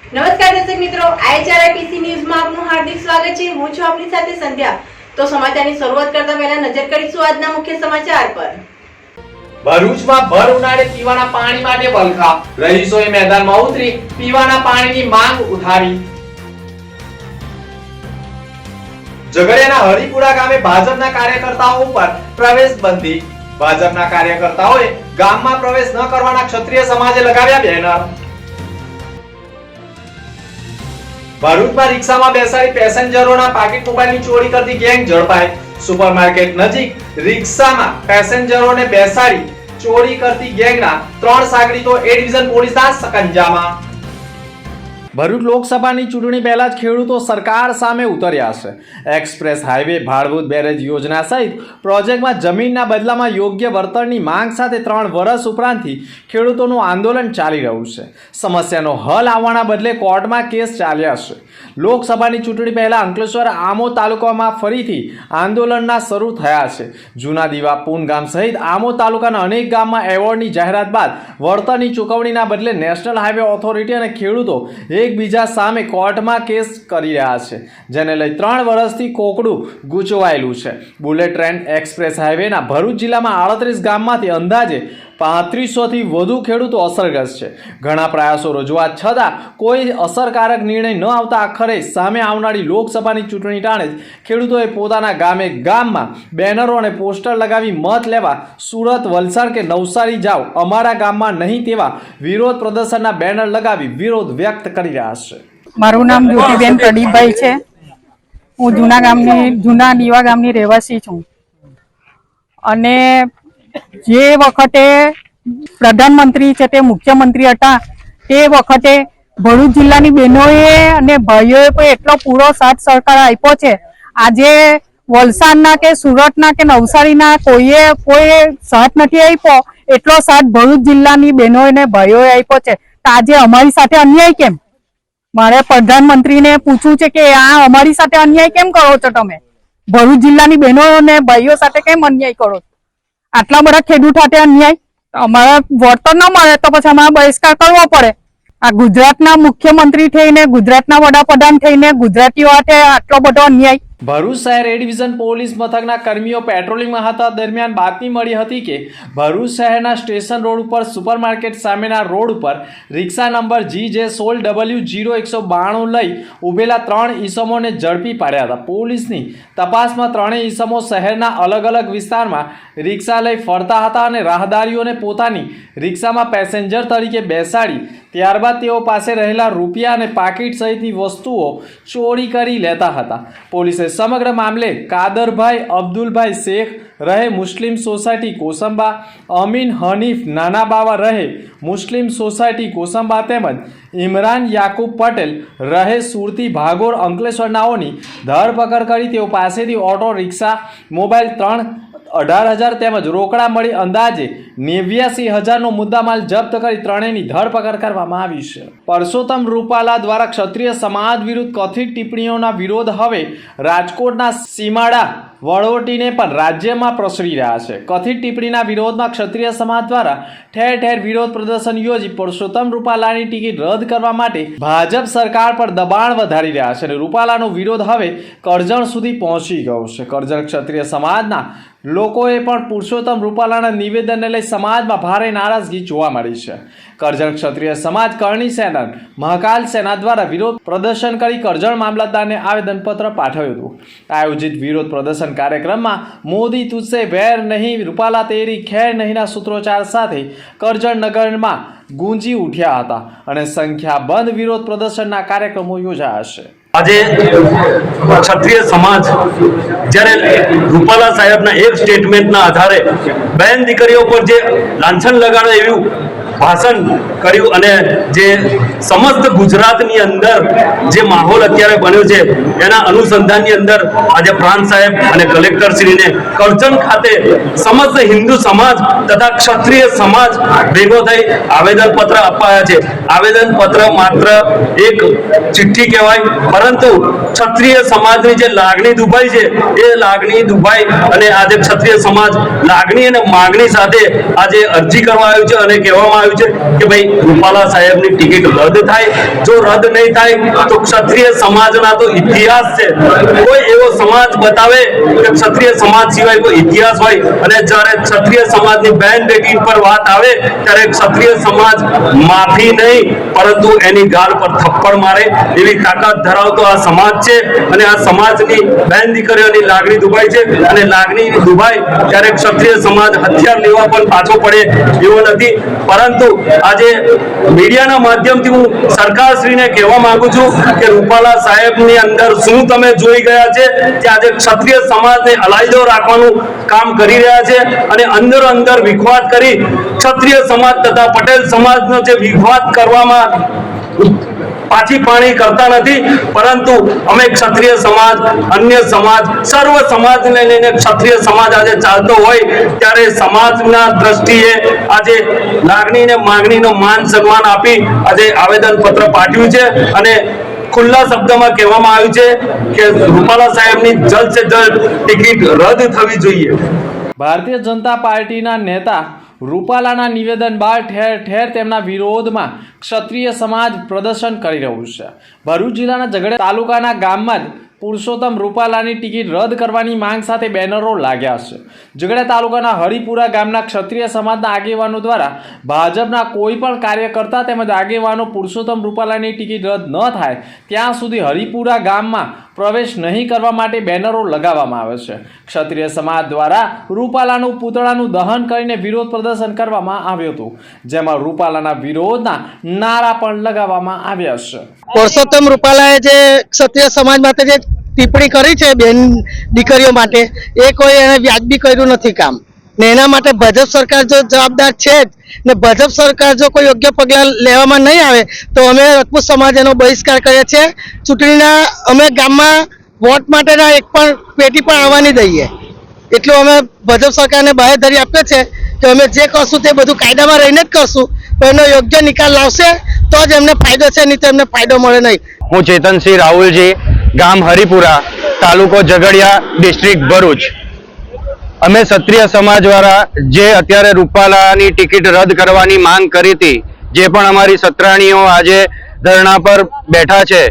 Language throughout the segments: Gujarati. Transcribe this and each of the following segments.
નમસ્કાર દર્શક મિત્રો, IHRIPC ન્યૂઝમાં આપનું હાર્દિક સ્વાગત છે। હું છું આપની સાથે સંધ્યા। તો સમાચારની શરૂઆત કરતા પહેલા નજર કરીશું આજના મુખ્ય સમાચાર પર। ભરૂચમાં ભર ઉનાળે પીવાના પાણી માટે વલખા, રહીશોએ મેદાનમાં ઉતરી પીવાના પાણીની માંગ ઉઠાવી। ઝઘડિયાના હરિપુરા ગામે ભાજપના કાર્યકર્તાઓ ઉપર પ્રવેશ બંધી, ભાજપના કાર્યકર્તાઓએ ગામમાં પ્રવેશ ન કરવાના ક્ષત્રિય સમાજે લગાવ્યા બેનર। ભરૂચમાં રિક્ષામાં બેસાડી પેસેન્જરોના પાકીટ મોબાઈલની ચોરી કરતી ગેંગ ઝડપાઈ, સુપરમાર્કેટ નજીક રિક્ષામાં પેસેન્જરોને બેસાડી ચોરી કરતી ગેંગના 3 સાગરીતો એ ડિવિઝન પોલીસના સકંજામાં। ભરૂચ લોકસભાની ચૂંટણી પહેલા જ ખેડૂતો સરકાર સામે ઉતર્યા છે। એક્સપ્રેસ હાઈવે, ભાડભૂત બેરેજ યોજના સહિત પ્રોજેક્ટમાં જમીનના બદલામાં યોગ્ય વળતરની માંગ સાથે 3 વર્ષ ઉપરાંતથી ખેડૂતોનું આંદોલન ચાલી રહ્યું છે। સમસ્યાનો હલ આવવાના બદલે કોર્ટમાં કેસ ચાલ્યા છે। લોકસભાની ચૂંટણી પહેલા અંકલેશ્વર, આમોદ તાલુકામાં ફરીથી આંદોલનના શરૂ થયા છે। જૂના દીવા, પૂન ગામ સહિત આમોદ તાલુકાના અનેક ગામમાં એવોર્ડની જાહેરાત બાદ વળતરની ચૂકવણીના બદલે નેશનલ હાઈવે ઓથોરિટી અને ખેડૂતો એકબીજા સામે કોર્ટમાં કેસ કરી રહ્યા છે, જેને લઈ 3 વર્ષથી કોકડું ગૂંચવાયેલું છે। બુલેટ ટ્રેન એક્સપ્રેસ હાઈવેના ભરૂચ જિલ્લામાં 38 ગામમાંથી અંદાજે 3500 થી વધુ ખેડૂતો અસરગ્રસ્ત છે। ઘણા પ્રયાસો, રજૂઆત છતાં કોઈ અસરકારક નિર્ણય ન આવતા આખરે સામે આવનારી લોકસભાની ચૂંટણી ટાણે જ ખેડૂતોએ પોતાના ગામમાં બેનરો અને પોસ્ટર લગાવી મત લેવા સુરત, વલસાડ કે નવસારી જાઓ, અમારા ગામમાં નહીં તેવા વિરોધ પ્રદર્શનના બેનર લગાવી વિરોધ વ્યક્ત કરી રહ્યા છે। મારું નામ જ્યોતિબેન પ્રદીપભાઈ છે। હું જૂના દીવા ગામની રહેવાસી છું અને જે વખતે પ્રધાનમંત્રી છે તે મુખ્યમંત્રી હતા તે વખતે ભરૂચ જિલ્લાની બહેનોએ અને ભાઈઓએ પણ એટલો પૂરો સાથ સહકાર આપ્યો છે। આજે વલસાડના કે સુરતના કે નવસારીના કોઈ સાથ નથી આપ્યો, એટલો સાથ ભરૂચ જિલ્લાની બહેનોએ અને ભાઈઓએ આપ્યો છે। તો આજે અમારી સાથે અન્યાય કેમ? મારે પ્રધાનમંત્રીને પૂછવું છે કે આ અમારી સાથે અન્યાય કેમ કરો છો? તમે ભરૂચ જિલ્લાની બહેનો અને ભાઈઓ સાથે કેમ અન્યાય કરો? આટલા બધા ખેડૂત સાથે અન્યાય, અમારા વળતર ન મળે તો પછી અમારે બહિષ્કાર કરવો પડે। આ ગુજરાતના મુખ્યમંત્રી થઈને, ગુજરાતના વડાપ્રધાન થઈને ગુજરાતીઓ સાથે આટલો બધો અન્યાય। ભરૂચ શહેર એ ડિવિઝન પોલીસ મથકના કર્મીઓ પેટ્રોલિંગમાં હતા દરમિયાન બાતમી મળી હતી કે ભરૂચ શહેરના સ્ટેશન રોડ ઉપર સુપરમાર્કેટ સામેના રોડ ઉપર રિક્ષા નંબર GJ16W0192 લઈ ઉભેલા 3 ઈસમોને ઝડપી પાડ્યા હતા। પોલીસની તપાસમાં 3 ઈસમો શહેરના અલગ અલગ વિસ્તારમાં રિક્ષા લઈ ફરતા હતા અને રાહદારીઓને પોતાની રિક્ષામાં પેસેન્જર તરીકે બેસાડી ત્યારબાદ તેઓ પાસે રહેલા રૂપિયા અને પાકીટ સહિતની વસ્તુઓ ચોરી કરી લેતા હતા। પોલીસે સમગ્ર મામલે કાદરભાઈ અબ્દુલભાઈ શેખ રહે મુસ્લિમ સોસાયટી કોસંબા, અમીન હનીફ નાનાબાવા રહે મુસ્લિમ સોસાયટી કોસંબા તેમજ ઇમરાન યાકુબ પટેલ રહે સુરતી ભાગોળ અંકલેશ્વરનાઓની ધરપકડ કરી તેઓ પાસેથી ઓટો રિક્ષા, મોબાઈલ 18,000 તેમજ રોકડા મળી અંદાજે 89,000નો મુદ્દામાલ જપ્ત કરી ત્રણેયની ધરપકડ કરવામાં આવી છે। પરસોત્તમ રૂપાલા દ્વારા ક્ષત્રિય સમાજ વિરુદ્ધ કથિત ટિપ્પણીઓના વિરોધ હવે રાજકોટના સીમાડા વળોટીને પણ રાજ્યમાં પ્રસરી રહ્યા છે। કથિત ટિપ્પણીના વિરોધમાં ક્ષત્રિય સમાજ દ્વારા ઠેર ઠેર વિરોધ પ્રદર્શન યોજી પરસોત્તમ રૂપાલાની ટિકિટ રદ કરવા માટે ભાજપ સરકાર પર દબાણ વધારી રહ્યા છે અને રૂપાલાનો વિરોધ હવે કરજણ સુધી પહોંચી ગયો છે। કરજણ ક્ષત્રિય સમાજના લોકોએ પણ પુરુષોત્તમ રૂપાલાના નિવેદનને લઈ સમાજમાં ભારે નારાજગી જોવા મળી છે। કરજણ ક્ષત્રિય સમાજ કરણી સેના, મહાકાલ સેના દ્વારા વિરોધ પ્રદર્શન કરી કરજણ મામલતદારને આવેદનપત્ર પાઠવ્યું હતું। આયોજિત વિરોધ પ્રદર્શન કાર્યક્રમમાં મોદી તુझसे વૈર નહીં, રૂપાલા તેરી ખેર નહીંના સૂત્રોચ્ચાર સાથે કરજણ નગરમાં ગુંજી ઉઠ્યા હતા અને સંખ્યાબંધ વિરોધ પ્રદર્શનના કાર્યક્રમો યોજાયા છે। આજે ક્ષત્રિય સમાજ જ્યારે રૂપાલા સાહેબના એક સ્ટેટમેન્ટના આધારે બહેન દીકરીઓ પર જે લાંછન લગાડે એવું ભાષણ કર્યું અને જે સમસ્ત ગુજરાતની અંદર જે માહોલ અત્યારે બન્યો છે એના અનુસંધાનની અંદર આજે પ્રાંત સાહેબ અને કલેક્ટર શ્રીને કરજણ ખાતે સમસ્ત હિન્દુ સમાજ તથા ક્ષત્રિય સમાજ ભેગો થઈ આવેદનપત્ર અપાયા છે। આવેદનપત્ર માત્ર એક ચિઠ્ઠી કહેવાય, પરંતુ ક્ષત્રિય સમાજની જે લાગણી દુભાઈ છે એ લાગણી દુભાઈ અને આજે ક્ષત્રિય સમાજ લાગણી અને માગણી સાથે આજે અરજી કરવા આવ્યું છે અને કહેવામાં આવ્યું છે કે ભાઈ રૂપાલા સાહેબની ટિકિટ રદ થાય. જો રદ નહીં થાય તો ક્ષત્રિય સમાજના તો ઇતિહાસ છે. કોઈ એવો સમાજ બતાવે કે ક્ષત્રિય સમાજ સિવાય કોઈ ઇતિહાસ હોય, અને જ્યારે ક્ષત્રિય સમાજની બેન બેટી પર વાત આવે ત્યારે ક્ષત્રિય સમાજ માફી નહીં પરંતુ એની ગાલ પર થપ્પડ મારે એવી તાકાત ધરાવતો આ સમાજ છે. અને આ સમાજની બેન દીકરીઓની લાગણી દુભાઈ છે, અને લાગણી દુભાઈ ત્યારે ક્ષત્રિય સમાજ હથિયાર લેવા પણ પાછો પડે એવો નથી. પરંતુ આજે મીડિયાના માધ્યમથી હું સરકારશ્રીને કહેવા માંગુ છું કે રૂપાલા સાહેબની અંદર શું તમે જોઈ ગયા છે કે આજે ક્ષત્રિય સમાજને અલાયદો રાખવાનું કામ કરી રહ્યા છે, અને અંદર અંદર વિખવાદ કરી ક્ષત્રિય સમાજ તથા પટેલ સમાજનો જે વિખવાદ કરવામાં પાછી પાણી કરતા નથી. પરંતુ અમે ક્ષત્રિય સમાજ, અન્ય સમાજ, સર્વ સમાજને લઈને ક્ષત્રિય સમાજ આજે ચાલતો હોય ત્યારે સમાજના દ્રષ્ટિએ આજે લાગણીને માંગણીનો માન સન્માન આપી આજે આવેદન પત્ર પાઠવ્યું છે, અને ખુલ્લા શબ્દમાં કહેવામાં આવ્યું છે કે રૂપાલા સાહેબની જલ્દ સે જલ્દ ટિકિટ રદ થવી જોઈએ. ભારતીય જનતા પાર્ટીના નેતા રૂપાલાના નિવેદન બાદ ઠેર ઠેર તેમના વિરોધમાં ક્ષત્રિય સમાજ પ્રદર્શન કરી રહ્યું છે. ભરૂચ જિલ્લાના ઝઘડિયા તાલુકાના ગામમાં જ પુરુષોત્તમ રૂપાલાની ટિકિટ રદ કરવાની માંગ સાથે બેનરો લાગ્યા છે. ઝઘડિયા તાલુકાના હરિપુરા ગામના ક્ષત્રિય સમાજના આગેવાનો દ્વારા ભાજપના કોઈ પણ કાર્યકર્તા તેમજ આગેવાનો પુરુષોત્તમ રૂપાલાની ટિકિટ રદ ન થાય ત્યાં સુધી હરિપુરા ગામમાં પ્રવેશ નહીં કરવા માટે બેનરો લગાવવામાં આવે છે. ક્ષત્રિય સમાજ દ્વારા રૂપાલાનું પૂતળાનું દહન કરીને વિરોધ પ્રદર્શન કરવામાં આવ્યું હતું, જેમાં રૂપાલાના વિરોધના નારા પણ લગાવવામાં આવ્યા છે. પુરુષોત્તમ રૂપાલાએ જે ક્ષત્રિય સમાજ માટે જે ટિપ્પણી કરી છે બેન દીકરીઓ માટે, એ કોઈ એને વ્યાજબી કર્યું નથી કામ, ને એના માટે ભાજપ સરકાર જો જવાબદાર છે જ, ને ભાજપ સરકાર જો કોઈ યોગ્ય પગલાં લેવામાં નહીં આવે તો અમે રાજપૂત સમાજ એનો બહિષ્કાર કરીએ છીએ. ચૂંટણીના અમે ગામમાં વોટ માટેના એક પણ પેટી પણ આવવા નહીં દઈએ. એટલું અમે ભાજપ સરકારને બાહેધરી આપીએ છે કે અમે જે કરશું તે બધું કાયદામાં રહીને જ કરશું, પણ એનો યોગ્ય નિકાલ લાવશે તો જ એમને ફાયદો છે, નહીં તો એમને ફાયદો મળે નહીં. હું ચેતનસિંહ રાહુલજી, ગામ હરિપુરા, તાલુકો ઝઘડિયા, ડિસ્ટ્રિક્ટ ભરૂચ. અમે ક્ષત્રિય સમાજ વાળા જે અત્યારે રૂપાલાની ટિકિટ રદ કરવાની માંગ કરી હતી, જે પણ અમારી સત્રાણીઓ આજે ધરણા પર બેઠા છે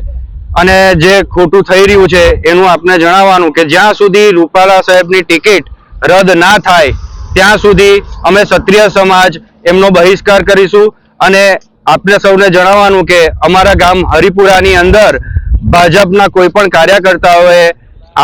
અને જે ખોટું થઈ રહ્યું છે એનું આપને જણાવવાનું કે જ્યાં સુધી રૂપાલા સાહેબની ટિકિટ રદ ના થાય ત્યાં સુધી અમે ક્ષત્રિય સમાજ એમનો બહિષ્કાર કરીશું. અને આપને સૌને જણાવવાનું કે અમારા ગામ હરિપુરાની અંદર ભાજપના કોઈ પણ કાર્યકર્તાઓએ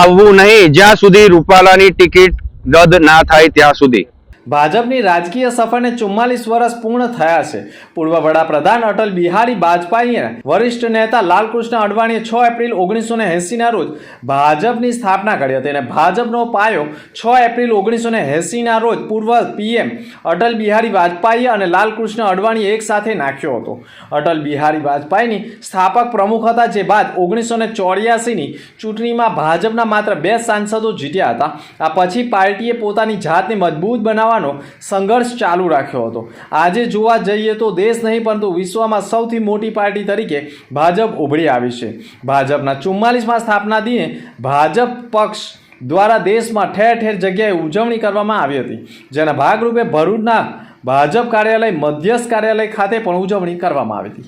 આવવું નહીં જ્યાં સુધી રૂપાલાની ટિકિટ રદ ના થાય ત્યાં સુધી. ભાજપની રાજકીય સફરને 44 વર્ષ પૂર્ણ થયા છે. પૂર્વ વડાપ્રધાન અટલ બિહારી વાજપેયીના વરિષ્ઠ નેતા લાલકૃષ્ણ અડવાણીએ 6 એપ્રિલ 1980ના રોજ ભાજપની સ્થાપના કરી હતી, અને ભાજપનો પાયો 6 એપ્રિલ 1980ના રોજ પૂર્વ પીએમ અટલ બિહારી વાજપેયી અને લાલકૃષ્ણ અડવાણી એક સાથે નાખ્યો હતો. અટલ બિહારી વાજપેયીની સ્થાપક પ્રમુખ હતા, જે બાદ 1984ની ચૂંટણીમાં ભાજપના માત્ર 2 સાંસદો જીત્યા હતા. આ પછી પાર્ટીએ પોતાની જાતને મજબૂત બનાવવા સંઘર્ષ ચાલુ રાખ્યો હતો. આજે જોવા જઈએ તો દેશ નહીં પરંતુ વિશ્વમાં સૌથી મોટી પાર્ટી તરીકે ભાજપ ઉભરી આવી છે. ભાજપના 44મા સ્થાપના દિને ભાજપ પક્ષ દ્વારા દેશમાં ઠેર ઠેર જગ્યાએ ઉજવણી કરવામાં આવી હતી, જેના ભાગરૂપે ભરૂચના ભાજપ કાર્યાલય મધ્યસ્થ કાર્યાલય ખાતે પણ ઉજવણી કરવામાં આવી હતી.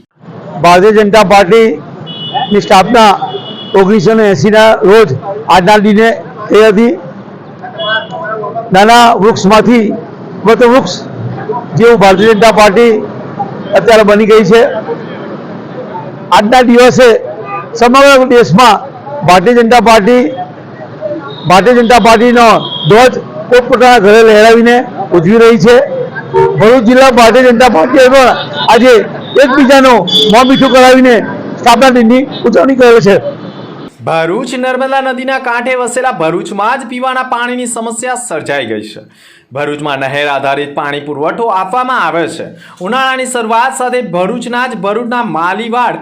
ભારતીય જનતા પાર્ટીની સ્થાપના 1980ના રોજ આજના દિને થઈ હતી. નાના વૃક્ષમાંથી મોટું વૃક્ષ જેવું ભારતીય જનતા પાર્ટી અત્યારે બની ગઈ છે. આજના દિવસે સમગ્ર દેશમાં ભારતીય જનતા પાર્ટીનો ધ્વજ પોતપોતાના ઘરે લહેરાવીને ઉજવી રહી છે. ભરૂચ જિલ્લા ભારતીય જનતા પાર્ટીએ પણ આજે એકબીજાનો મોં મીઠું કરાવીને સ્થાપના દિનની ઉજવણી કરે છે. ભરૂચ નર્મદા નદીના કાંઠે વસેલા ભરૂચમાં જ પીવાના પાણીની સમસ્યા સર્જાઈ ગઈ છે. ભરૂચમાં નહેર આધારિત પાણી પુરવઠો આપવામાં આવે છે. ઉનાળાની શરૂઆત સાથે ભરૂચના માલીવાડ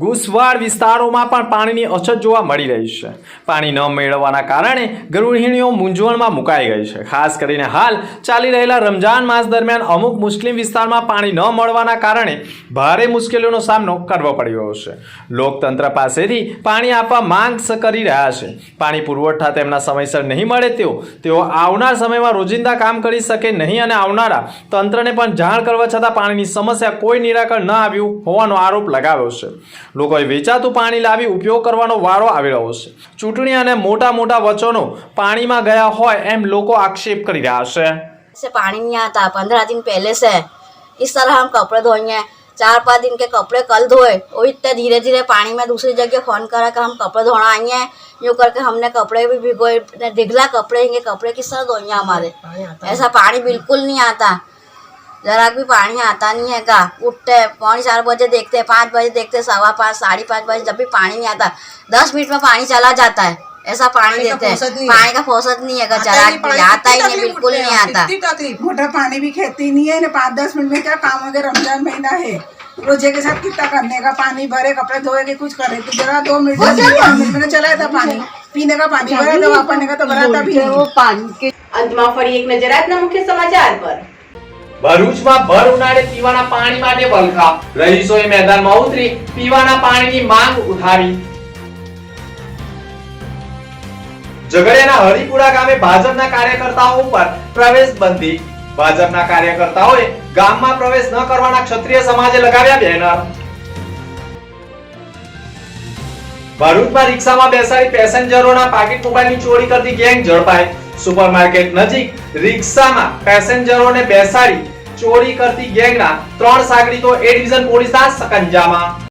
ગુસવાડ વિસ્તારોમાં પણ પાણીની અછત જોવા મળી રહી છે. પાણી ન મેળવવાના કારણે ગૃહિણીઓ મૂંઝવણમાં મુકાઈ ગઈ છે. ખાસ કરીને હાલ ચાલી રહેલા રમજાન માસ દરમિયાન અમુક મુસ્લિમ વિસ્તારમાં પાણી ન મળવાના કારણે ભારે મુશ્કેલીઓનો સામનો કરવો પડી રહ્યો છે. લોકતંત્ર પાસેથી પાણી આપવા માંગ કરી રહ્યા છે. પાણી પુરવઠા તેમના સમયસર નહીં મળે તેઓ આવનાર સમયમાં રોજિંદા કામ કામ કરી શકે નહીં અને આવનારા તંત્રને પણ જાણ કરવા છતાં પાણીની સમસ્યા કોઈ નિરાકરણ ન આવ્યું હોવાનો આરોપ લગાવ્યો છે. લોકોએ વેચાતું પાણી લાવી ઉપયોગ કરવાનો વારો આવી રહ્યો છે. ચૂંટણી અને મોટા મોટા વચનો પાણીમાં ગયા હોય એમ લોકો આક્ષેપ કરી રહ્યા છે. से पानी नहीं आता 15 दिन पहले से इस तरह हम कपड़े धोएंगे 4-5 दिन के कपड़े कल धोए वो इतने धीरे धीरे पानी में दूसरी जगह फोन करा कि हम कपड़े धोना आएंगे यूँ करके हमने कपड़े भी भिगोए ढिगला कपड़े हैं कपड़े किस तरह धोएंगे हमारे ऐसा पानी बिल्कुल नहीं आता जरा भी पानी आता नहीं है का उठते 4:30 बजे देखते 5 बजे देखते 5:15 5:30 बजे जब भी पानी नहीं आता 10 मिनट में पानी चला जाता है ऐसा पानी देते हैं पानी का फौसत नहीं है चला आता ही नहीं बिल्कुल नहीं आता मोटर पानी भी खेती नहीं है 5-10 मिनट में क्या काम हो गया रमजान महीना है रोजे के साथ कितना करने का पानी भरे कपड़े धोए के कुछ करे तो जरा 2 मिनट में चला था पानी पीने का पानी भरा था वापरने का तो भरा था भी वो पानी અંતમાં ફરી એક નજર આજના મુખ્ય સમાચાર પર. ભરૂચમાં ભર ઉનાળે પીવાના પાણી માટે વલખા. રહીશોએ મેદાનમાં ઉતરી પીવાના પાણીની માંગ ઉઠાવી. ઝઘડિયાના હરિપુરા ગામે ભાજપના કાર્યકર્તાઓ ઉપર પ્રવેશ બંધી. ભાજપના કાર્યકર્તાઓએ ગામમાં પ્રવેશ ન કરવાના ક્ષત્રિય સમાજે લગાવ્યા બેનર. ભરૂચમાં રિક્ષામાં બેસાડી પેસેન્જરોના પાકીટ મોબાઈલની ચોરી કરતી ગેંગ ઝડપાઈ. સુપરમાર્કેટ નજીક રિક્ષામાં પેસેન્જરોને બેસાડી ચોરી કરતી ગેંગના 3 સાગરીતો એ ડિવિઝન પોલીસના સકંજામાં.